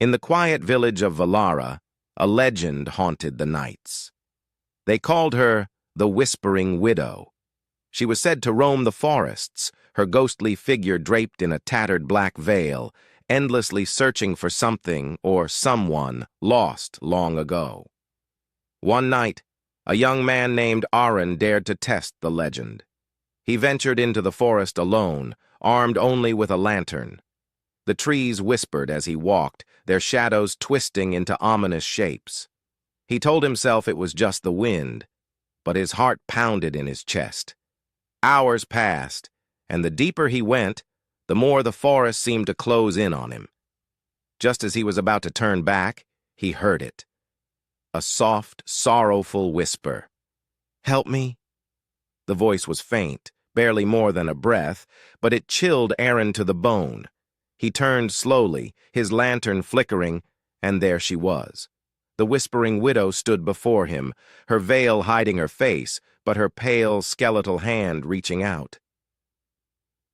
In the quiet village of Velara, a legend haunted the nights. They called her the Whispering Widow. She was said to roam the forests, her ghostly figure draped in a tattered black veil, endlessly searching for something or someone lost long ago. One night, a young man named Arun dared to test the legend. He ventured into the forest alone, armed only with a lantern. The trees whispered as he walked, their shadows twisting into ominous shapes. He told himself it was just the wind, but his heart pounded in his chest. Hours passed, and the deeper he went, the more the forest seemed to close in on him. Just as he was about to turn back, he heard it. A soft, sorrowful whisper. "Help me?" The voice was faint, barely more than a breath, but it chilled Arun to the bone. He turned slowly, his lantern flickering, and there she was. The Whispering Widow stood before him, her veil hiding her face, but her pale, skeletal hand reaching out.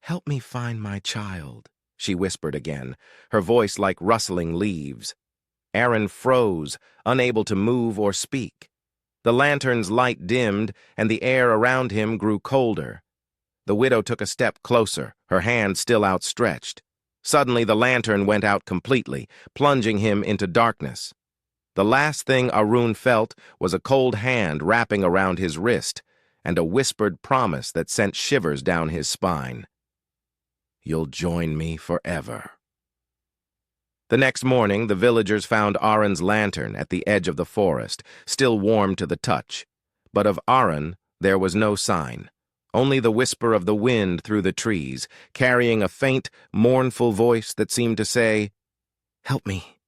"Help me find my child," she whispered again, her voice like rustling leaves. Arun froze, unable to move or speak. The lantern's light dimmed, and the air around him grew colder. The widow took a step closer, her hand still outstretched. Suddenly the lantern went out completely, plunging him into darkness. The last thing Arun felt was a cold hand wrapping around his wrist, and a whispered promise that sent shivers down his spine. "You'll join me forever." The next morning, the villagers found Arun's lantern at the edge of the forest, still warm to the touch. But of Arun, there was no sign. Only the whisper of the wind through the trees, carrying a faint, mournful voice that seemed to say, "Help me."